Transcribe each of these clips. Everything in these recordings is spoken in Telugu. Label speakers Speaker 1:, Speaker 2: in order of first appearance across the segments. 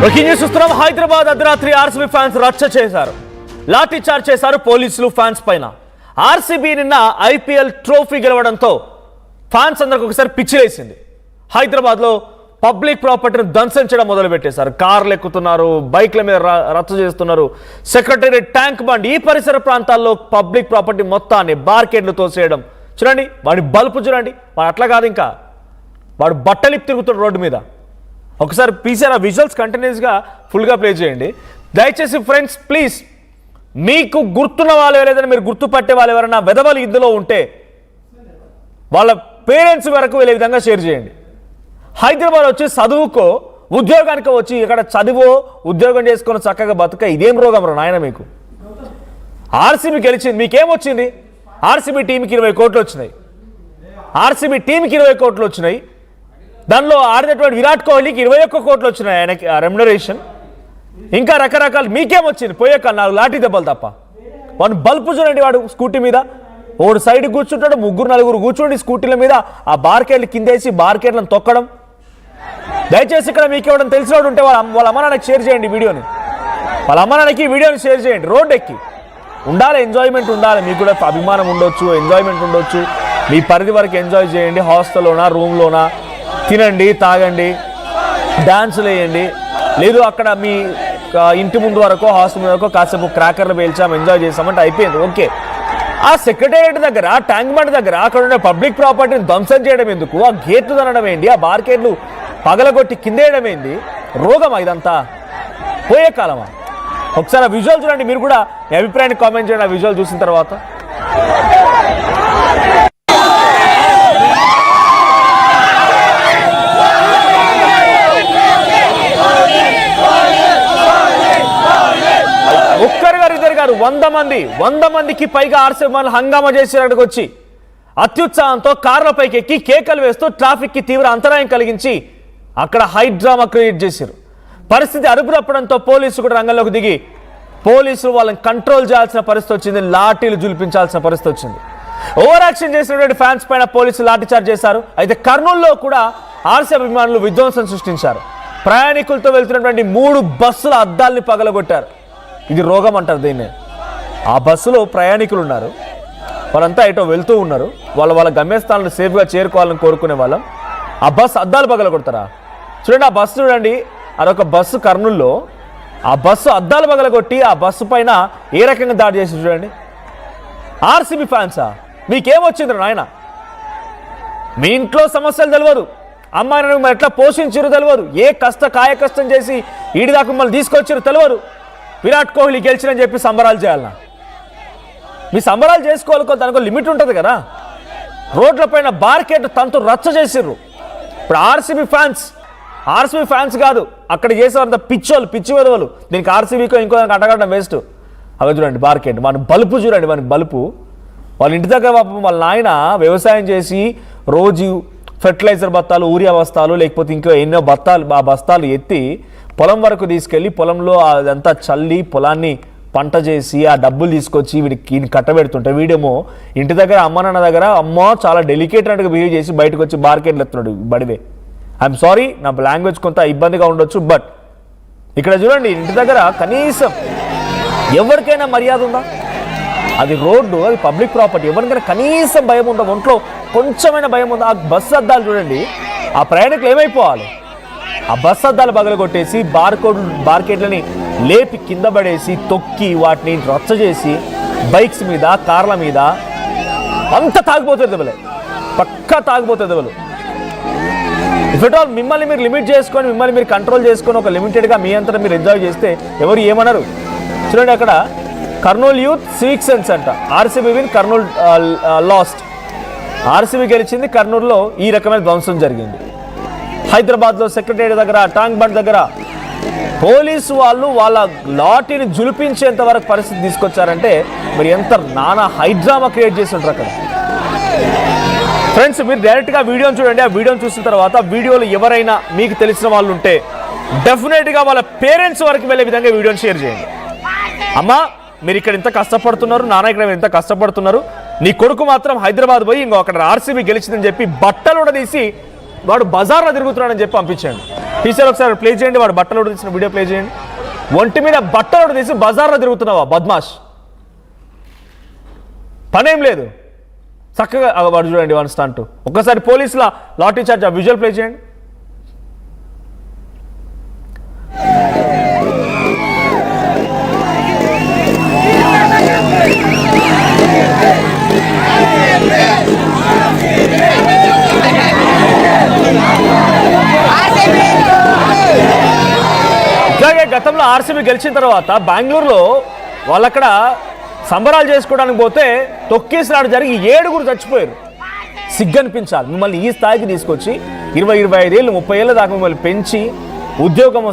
Speaker 1: బ్రేకింగ్ న్యూస్ చూస్తున్నాం. హైదరాబాద్ అర్ధరాత్రి ఆర్సీబీ ఫ్యాన్స్ రచ్చ చేశారు, లాఠీ చార్జ్ చేశారు పోలీసులు ఫ్యాన్స్ పైన. ఆర్సీబీ నిన్న ఐపీఎల్ ట్రోఫీ గెలవడంతో ఫ్యాన్స్ అందరికి ఒకసారి పిచ్చిలేసింది. హైదరాబాద్లో పబ్లిక్ ప్రాపర్టీని ధ్వంసం చేయడం మొదలు పెట్టేశారు. కార్లు ఎక్కుతున్నారు, బైక్ల మీద రచ్చ చేస్తున్నారు. సెక్రటేరియట్, ట్యాంక్ బండ్, ఈ పరిసర ప్రాంతాల్లో పబ్లిక్ ప్రాపర్టీ మొత్తాన్ని బార్కెట్లు తోసేయడం. చూడండి వాడి బల్పు చూడండి, వాడు అట్లా కాదు, ఇంకా వాడు బట్టలిప్పి తిరుగుతాడు రోడ్డు మీద. ఒకసారి పీసారా విజువల్స్ కంటిన్యూస్గా ఫుల్గా ప్లే చేయండి దయచేసి ఫ్రెండ్స్ ప్లీజ్. మీకు గుర్తున్న వాళ్ళు ఎవరైనా, మీరు గుర్తుపట్టే వాళ్ళు ఎవరైనా వెదవలు ఇందులో ఉంటే వాళ్ళ పేరెంట్స్ వరకు వెళ్ళే విధంగా షేర్ చేయండి. హైదరాబాద్ వచ్చి చదువుకో, ఉద్యోగానికి వచ్చి ఇక్కడ చదువు ఉద్యోగం చేసుకొని చక్కగా బతుక, ఇదేం రోగం రా నాయన మీకు. ఆర్సీబీ గెలిచింది, మీకేమొచ్చింది? ఆర్సీబీ టీంకి 20 కోట్లు వచ్చినాయి. ఆర్సీబీ టీంకి 20 కోట్లు వచ్చినాయి. దానిలో ఆడినటువంటి విరాట్ కోహ్లీకి 21 కోట్లు వచ్చినాయి ఆయనకి రెమ్యునరేషన్. ఇంకా రకరకాలు. మీకేమొచ్చింది? పోయే 4 లాఠీ దెబ్బలు తప్ప. వాడు బల్పు చూడండి, వాడు స్కూటీ మీద ఓడు సైడ్ కూర్చుంటాడు, 3-4 కూర్చోండి స్కూటీల మీద, ఆ బార్కెట్లు కిందేసి బార్కెట్లను తొక్కడం. దయచేసి ఇక్కడ మీకు ఎవరైనా తెలిసినోడు ఉంటే వాళ్ళ అమ్మ నాన్నకి షేర్ చేయండి వీడియోని, వాళ్ళ అమ్మ నాన్నకి వీడియోని షేర్ చేయండి. రోడ్ ఎక్కి ఉండాలి, ఎంజాయ్మెంట్ ఉండాలి, మీకు కూడా అభిమానం ఉండొచ్చు, ఎంజాయ్మెంట్ ఉండొచ్చు. మీ పరిధి వరకు ఎంజాయ్ చేయండి. హాస్టల్లోనా, రూమ్లోనా తినండి, తాగండి, డ్యాన్సులు వేయండి. లేదు అక్కడ మీ ఇంటి ముందు వరకు, హాస్టల్ వరకు కాసేపు క్రాకర్లు పేల్చాం, ఎంజాయ్ చేసామంటే అయిపోయింది, ఓకే. ఆ సెక్రటేరియట్ దగ్గర, ట్యాంక్ బండ్ దగ్గర అక్కడ ఉన్న పబ్లిక్ ప్రాపర్టీని ధ్వంసం చేయడం ఎందుకు? ఆ గేట్లు తనడం ఏంటి? ఆ బార్కెట్లు పగలగొట్టి కిందేయడం ఏంది? రోగమా ఇదంతా? పోయే కాలమా? ఒకసారి ఆ విజువల్ చూడండి, మీరు కూడా మీ అభిప్రాయాన్ని కామెంట్ చేయండి ఆ విజువల్ చూసిన తర్వాత. ఒక్కరు గారు, ఇద్దరు గారు, 100 మందికి పైగా ఆర్సీబీ హంగామా చేసేటట్టుకు వచ్చి అత్యుత్సాహంతో కార్లపైకి ఎక్కి కేకలు వేస్తూ ట్రాఫిక్ కి తీవ్ర అంతరాయం కలిగించి అక్కడ హై డ్రామా క్రియేట్ చేశారు. పరిస్థితి అదుపు తప్పడంతో పోలీసులు కూడా రంగంలోకి దిగి పోలీసులు వాళ్ళని కంట్రోల్ చేయాల్సిన పరిస్థితి వచ్చింది, లాఠీలు జులిపించాల్సిన పరిస్థితి వచ్చింది. ఓవర్ యాక్షన్ చేసినటువంటి ఫ్యాన్స్ పైన పోలీసులు లాఠీ చార్జ్ చేశారు. అయితే కర్నూలులో కూడా ఆర్సీబీ అభిమానులు విధ్వంసం సృష్టించారు. ప్రయాణికులతో వెళ్తున్నటువంటి 3 బస్సుల అద్దాల్ని పగలగొట్టారు. ఇది రోగం అంటారు దీన్ని. ఆ బస్సులో ప్రయాణికులు ఉన్నారు, వాళ్ళంతా ఎటో వెళ్తూ ఉన్నారు, వాళ్ళ గమ్యస్థానాలను సేఫ్గా చేరుకోవాలని కోరుకునే వాళ్ళం. ఆ బస్సు అద్దాలు పగలగొడతారా? చూడండి ఆ బస్సు చూడండి, అదొక బస్సు కర్నూలులో. ఆ బస్సు అద్దాలు పగలగొట్టి ఆ బస్సు పైన ఏ రకంగా దాడి చేసి చూడండి. ఆర్సీబీ ఫ్యాన్సా? మీకేమొచ్చింది నాయన? మీ ఇంట్లో సమస్యలు తెలియదు, అమ్మాయిని మరి ఎట్లా పోషించారు తెలియదు, ఏ కాయ కష్టం చేసి ఈడి దాకా మిమ్మల్ని తీసుకొచ్చారు తెలియదు. విరాట్ కోహ్లీ గెలిచినని చెప్పి సంబరాలు చేయాలన్నా? మీ సంబరాలు చేసుకోవాలి, దానికి లిమిట్ ఉంటుంది కదా. రోడ్ల పైన బార్కెట్ తంతు రచ్చ చేసిర్రు. ఇప్పుడు ఆర్సీబీ ఫ్యాన్స్ కాదు అక్కడ చేసేవారంత పిచ్చి వెదవలు. దీనికి ఆర్సీబీకో ఇంకో దానికి అడ్డగడ్డం వేస్ట్. అవి చూడండి బార్కెట్, మన బలుపు చూడండి, మన బలుపు. వాళ్ళ ఇంటి దగ్గర పాపం వాళ్ళ నాయన వ్యవసాయం చేసి రోజు ఫెర్టిలైజర్ బస్తాలు, ఊరియా బస్తాలు, లేకపోతే ఇంకో ఎన్నో ఆ బస్తాలు ఎత్తి పొలం వరకు తీసుకెళ్ళి పొలంలో అదంతా చల్లి పొలాన్ని పంట చేసి ఆ డబ్బులు తీసుకొచ్చి వీడికి కట్టబెడుతుంటే వీడేమో ఇంటి దగ్గర అమ్మ నాన్న దగ్గర అమ్మ చాలా డెలికేటెడ్గా బిహేవ్ చేసి బయటకు వచ్చి బార్కెట్లు ఎత్తున్నాడు బడివే. ఐఎమ్ సారీ, నా లాంగ్వేజ్ కొంత ఇబ్బందిగా ఉండొచ్చు, బట్ ఇక్కడ చూడండి ఇంటి దగ్గర కనీసం ఎవరికైనా మర్యాద ఉందా? అది రోడ్డు, అది పబ్లిక్ ప్రాపర్టీ, ఎవరికైనా కనీసం భయం ఉందా? ఒంట్లో కొంచెమైనా భయం ఉందా? ఆ బస్సు అద్దాలు చూడండి, ఆ ప్రయాణికులు ఏమైపోవాలి? ఆ బస్సు అద్దాలు పగలగొట్టేసి బార్కెట్లని లేపి కింద పడేసి తొక్కి వాటిని రచ్చ చేసి బైక్స్ మీద, కార్ల మీద అంతా తాగిపోతుంది దెబ్బలే, పక్కా తాగిపోతుంది దెబ్బలు. ఇఫ్ ఎట్ ఆల్ మిమ్మల్ని మీరు లిమిట్ చేసుకొని, మిమ్మల్ని మీరు కంట్రోల్ చేసుకొని ఒక లిమిటెడ్గా మీ అంతా మీరు ఎంజాయ్ చేస్తే ఎవరు ఏమన్నారు? చూడండి అక్కడ కర్నూలు యూత్ సివిక్ సెన్స్ అంట. RCB win, Kurnool last. RCB గెలిచింది, కర్నూలులో ఈ రకమైన ధ్వంసం జరిగింది. హైదరాబాద్లో సెక్రటేరియట్ దగ్గర, ట్యాంక్ బండ్ దగ్గర పోలీసు వాళ్ళు వాళ్ళ లాఠీని జులిపించేంత వరకు పరిస్థితి తీసుకొచ్చారంటే మరి ఎంత నానా హైడ్రామా క్రియేట్ చేసి ఉంటారు అక్కడ. ఫ్రెండ్స్ మీరు డైరెక్ట్గా వీడియోని చూడండి. ఆ వీడియోని చూసిన తర్వాత వీడియోలో ఎవరైనా మీకు తెలిసిన వాళ్ళు ఉంటే డెఫినెట్గా వాళ్ళ పేరెంట్స్ వరకు వెళ్ళే విధంగా వీడియోని షేర్ చేయండి. అమ్మా మీరు ఇక్కడ ఇంత కష్టపడుతున్నారు, నాన్న ఇక్కడ ఇంత కష్టపడుతున్నారు, నీ కొడుకు మాత్రం హైదరాబాద్ పోయి ఇంకో అక్కడ ఆర్సీబీ గెలిచిందని చెప్పి బట్టలు కూడా తీసి వాడు బజార్లో తిరుగుతున్నాడని చెప్పి పంపించండి. టీచర్ ఒకసారి ప్లే చేయండి, వాడు బట్టలు తీసిన వీడియో ప్లే చేయండి. ఒంటి మీద బట్టలు తీసి బజార్లో తిరుగుతున్నావా బద్మాష్, పనేం లేదు చక్కగా. వాడు చూడండి వాడు స్టంట్. ఒక్కసారి పోలీసుల లాఠీ చార్జ్ ఆ విజువల్ ప్లే చేయండి. ఇట్లాగే గతంలో ఆర్సీబీ గెలిచిన తర్వాత బెంగళూరులో వాళ్ళక్కడ సంబరాలు చేసుకోవడానికి పోతే తొక్కేసినాడు జరిగి 7 చచ్చిపోయారు. సిగ్గనిపించాలి. మిమ్మల్ని ఈ స్థాయికి తీసుకొచ్చి 20-25 ఏళ్ళు 30 ఏళ్ళ దాకా మిమ్మల్ని పెంచి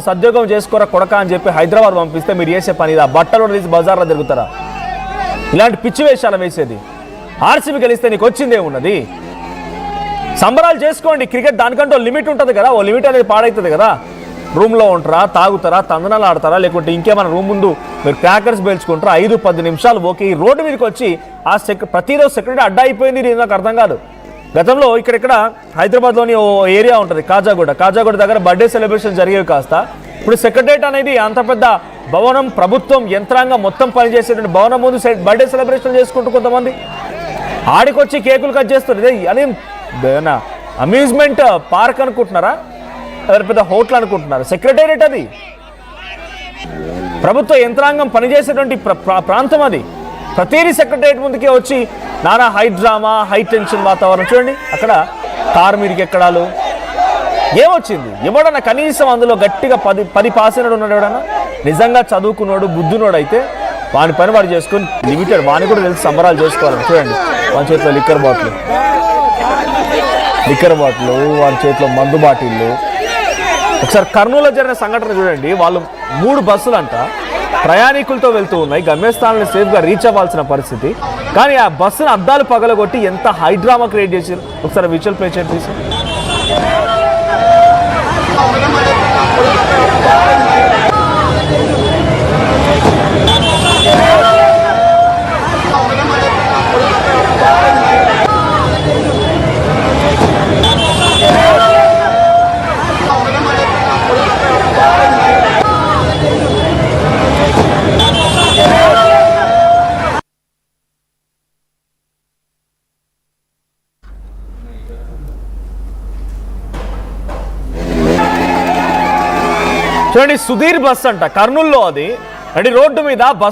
Speaker 1: సద్యోగం చేసుకోరా కొడక అని చెప్పి హైదరాబాద్ పంపిస్తే మీరు చేసే పని ఇదా? బట్టలు తీసి బజార్లో తిరుగుతారా? ఇలాంటి పిచ్చి వేషాలు వేసేది. ఆర్సీబీ గెలిస్తే నీకు వచ్చిందే ఉన్నది. సంబరాలు చేసుకోండి. క్రికెట్ దానికంటే లిమిట్ ఉంటుంది కదా, ఓ లిమిట్ అనేది పాడవుతుంది కదా. రూమ్లో ఉంటారా, తాగుతారా, తందనాలు ఆడతారా, లేకుంటే ఇంకేమైనా రూమ్ ముందు మీరు క్రాకర్స్ పేల్చుకుంటారా? 5-10 నిమిషాలు ఓకే. ఈ రోడ్డు మీదకి వచ్చి ఆ ప్రతిరోజు సెక్యూరిటీ అడ్డా అయిపోయింది. ఇది నాకు అర్థం కాదు. గతంలో ఇక్కడ హైదరాబాద్లోని ఓ ఏరియా ఉంటుంది కాజాగూడ దగ్గర బర్త్డే సెలబ్రేషన్ జరిగేవి కాస్త ఇప్పుడు సెక్రటరేట్ అనేది అంత పెద్ద భవనం, ప్రభుత్వం యంత్రాంగం మొత్తం పనిచేసేటువంటి భవనం ముందు బర్త్డే సెలబ్రేషన్ చేసుకుంటూ కొంతమంది ఆడికొచ్చి కేకులు కట్ చేస్తారు. అని అమ్యూజ్మెంట్ పార్క్ అనుకుంటున్నారా? పెద్ద హోటల్ అనుకుంటున్నారు? సెక్రటేరియట్ అది, ప్రభుత్వ యంత్రాంగం పనిచేసేటువంటి ప్రాంతం అది. ప్రతిదీ సెక్రటేరియట్ ముందుకే వచ్చి నానా హై డ్రామా, హై టెన్షన్ వాతావరణం. చూడండి అక్కడ కారు మీదకి ఎక్కడాలు. ఏమొచ్చింది? ఎవడన్నా కనీసం అందులో గట్టిగా 10 పాస్ అయినాడు ఉన్నాడు ఎవడన్నా? నిజంగా చదువుకున్నాడు బుద్ధునోడు అయితే వాని పని వాడు చేసుకుని లిమిటెడ్, వాని కూడా తెలిసి సంబరాలు చేసుకోవాలని. చూడండి వాని చేతిలో లిక్కర్ బాటిల్, వాని చేతిలో మందు బాటిళ్ళు. ఒకసారి కర్నూలులో జరిగిన సంఘటన చూడండి. వాళ్ళు 3 బస్సులు అంట ప్రయాణికులతో వెళ్తూ ఉన్నాయి. గమ్యస్థానాన్ని సేఫ్గా రీచ్ అవ్వాల్సిన పరిస్థితి. కానీ ఆ బస్సును అద్దాలు పగలగొట్టి ఎంత హైడ్రామా క్రియేట్ చేశారు. ఒకసారి విజువల్ ప్లే చేయండి ప్లీజ్. చూడండి సుధీర్ బస్ అంట కర్నూలులో, అది రోడ్డు మీద బస్